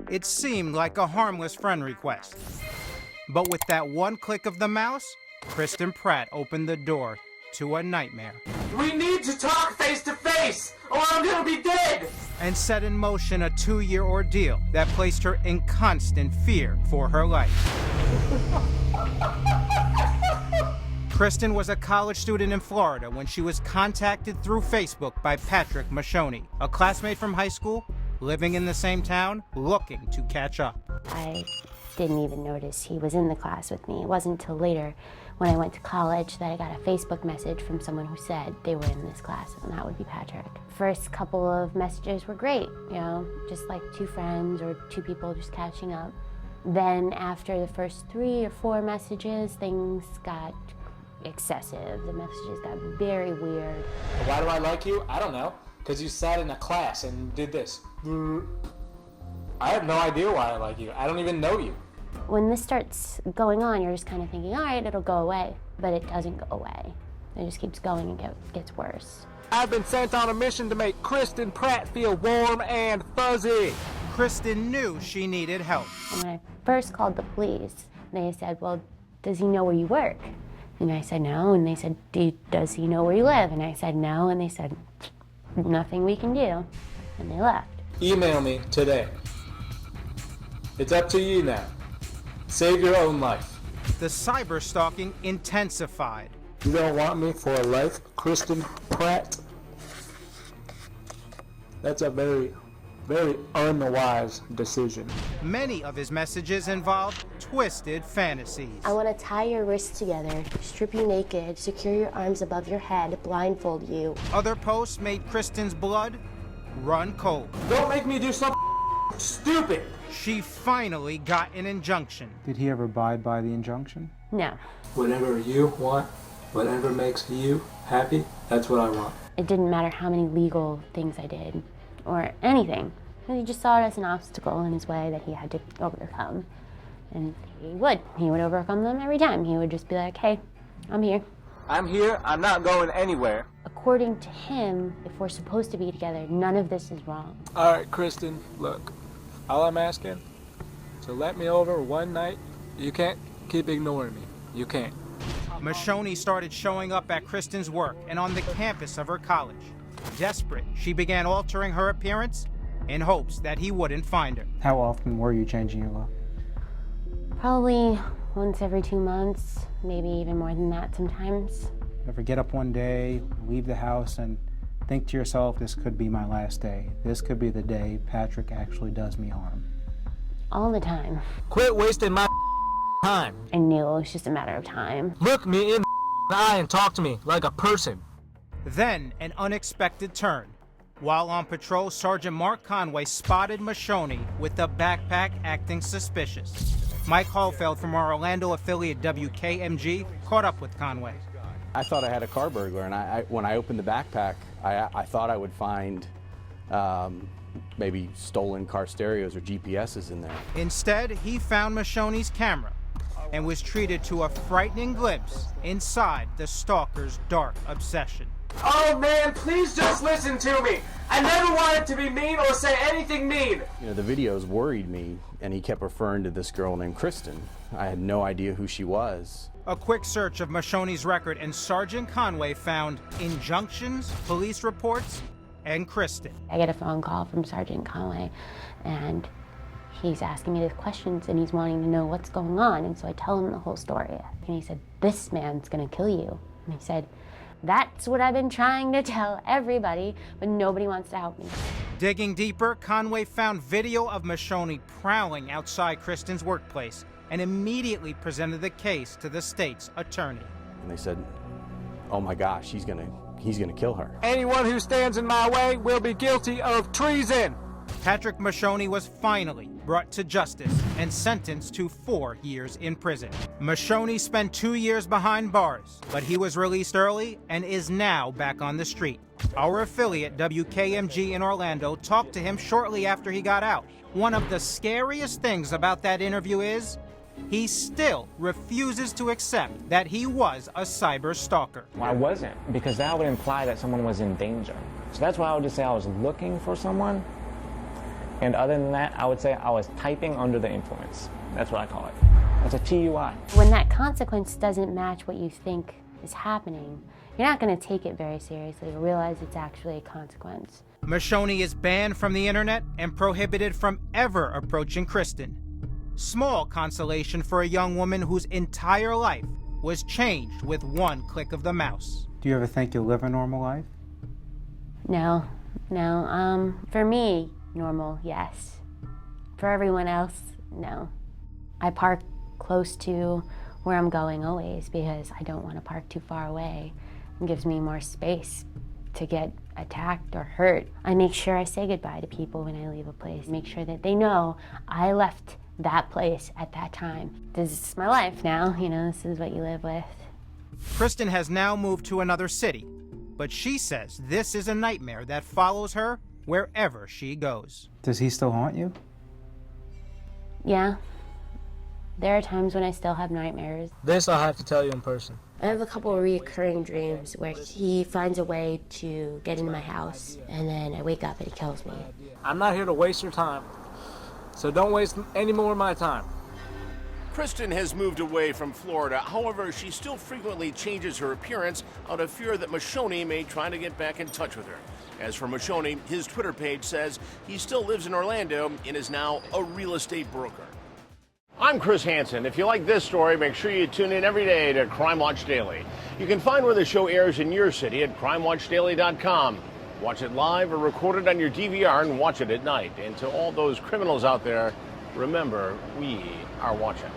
It seemed like a harmless friend request. But with that one click of the mouse, Kristen Pratt opened the door to a nightmare. We need to talk face to face, or I'm gonna be dead! And set in motion a 2-year ordeal that placed her in constant fear for her life. Kristen was a college student in Florida when she was contacted through Facebook by Patrick Mashoni, a classmate from high school, living in the same town, looking to catch up. I didn't even notice he was in the class with me. It wasn't until later when I went to college that I got a Facebook message from someone who said they were in this class, and that would be Patrick. First couple of messages were great, you know, just like two friends or two people just catching up. Then after the first 3 or 4 messages, things got excessive. The messages got very weird. Why do I like you? I don't know. Because you sat in a class and did this. I have no idea why I like you. I don't even know you. When this starts going on, you're just kind of thinking, all right, it'll go away. But it doesn't go away. It just keeps going and gets worse. I've been sent on a mission to make Kristen Pratt feel warm and fuzzy. Kristen knew she needed help. And when I first called the police, they said, well, does he know where you work? And I said, no. And they said, does he know where you live? And I said, no. And they said, nothing we can do. And they left. Email me today. It's up to you now. Save your own life. The cyberstalking intensified. You don't want me for a life, Kristen Pratt? That's a very, very unwise decision. Many of his messages involved twisted fantasies. I want to tie your wrists together, strip you naked, secure your arms above your head, blindfold you. Other posts made Kristen's blood run cold. Don't make me do something stupid. She finally got an injunction. Did he ever abide by the injunction? No. Whatever you want, whatever makes you happy, that's what I want. It didn't matter how many legal things I did or anything. He just saw it as an obstacle in his way that he had to overcome. And he would overcome them every time. He would just be like, hey, I'm here. I'm here, I'm not going anywhere. According to him, if we're supposed to be together, none of this is wrong. All right, Kristen, look, all I'm asking, so let me over one night. You can't keep ignoring me. You can't. Mashoni started showing up at Kristen's work and on the campus of her college. Desperate, she began altering her appearance in hopes that he wouldn't find her. How often were you changing your look? Probably once every 2 months, maybe even more than that sometimes. Ever get up one day, leave the house, and think to yourself, this could be my last day. This could be the day Patrick actually does me harm. All the time. Quit wasting my time. I knew it was just a matter of time. Look me in the eye and talk to me like a person. Then an unexpected turn. While on patrol, Sergeant Mark Conway spotted Mashoni with a backpack acting suspicious. Mike Hallfeld from our Orlando affiliate WKMG caught up with Conway. I thought I had a car burglar, and when I opened the backpack, I thought I would find maybe stolen car stereos or GPSs in there. Instead, he found Mashoni's camera and was treated to a frightening glimpse inside the stalker's dark obsession. Oh man, please just listen to me. I never wanted to be mean or say anything mean. You know, the videos worried me, and he kept referring to this girl named Kristen. I had no idea who she was. A quick search of Mashoni's record and Sergeant Conway found injunctions, police reports, and Kristen. I get a phone call from Sergeant Conway, and he's asking me these questions, and he's wanting to know what's going on. And so I tell him the whole story. And he said, this man's gonna kill you. And he said, that's what I've been trying to tell everybody, but nobody wants to help me. Digging deeper, Conway found video of Mashoni prowling outside Kristen's workplace and immediately presented the case to the state's attorney. And they said, oh my gosh, he's gonna kill her. Anyone who stands in my way will be guilty of treason. Patrick Mashoni was finally brought to justice and sentenced to 4 years in prison. Mashoni spent 2 years behind bars, but he was released early and is now back on the street. Our affiliate, WKMG in Orlando, talked to him shortly after he got out. One of the scariest things about that interview is he still refuses to accept that he was a cyber stalker. Well, I wasn't, because that would imply that someone was in danger. So that's why I would just say I was looking for someone. And other than that, I would say I was typing under the influence. That's what I call it. That's a TUI. When that consequence doesn't match what you think is happening, you're not going to take it very seriously or realize it's actually a consequence. Mashoni is banned from the internet and prohibited from ever approaching Kristen. Small consolation for a young woman whose entire life was changed with one click of the mouse. Do you ever think you'll live a normal life? No. For me, normal, yes. For everyone else, no. I park close to where I'm going always because I don't want to park too far away. It gives me more space to get attacked or hurt. I make sure I say goodbye to people when I leave a place. Make sure that they know I left that place at that time. This is my life now, this is what you live with. Kristen has now moved to another city, but she says this is a nightmare that follows her wherever she goes. Does he still haunt you? Yeah. There are times when I still have nightmares. This I'll have to tell you in person. I have a couple of recurring dreams where he finds a way to get into my house, and then I wake up and he kills me. I'm not here to waste your time, so don't waste any more of my time. Kristen has moved away from Florida. However, she still frequently changes her appearance out of fear that Mashoni may try to get back in touch with her. As for Mashoni, his Twitter page says he still lives in Orlando and is now a real estate broker. I'm Chris Hansen. If you like this story, make sure you tune in every day to Crime Watch Daily. You can find where the show airs in your city at crimewatchdaily.com. Watch it live or record it on your DVR and watch it at night. And to all those criminals out there, remember, we are watching.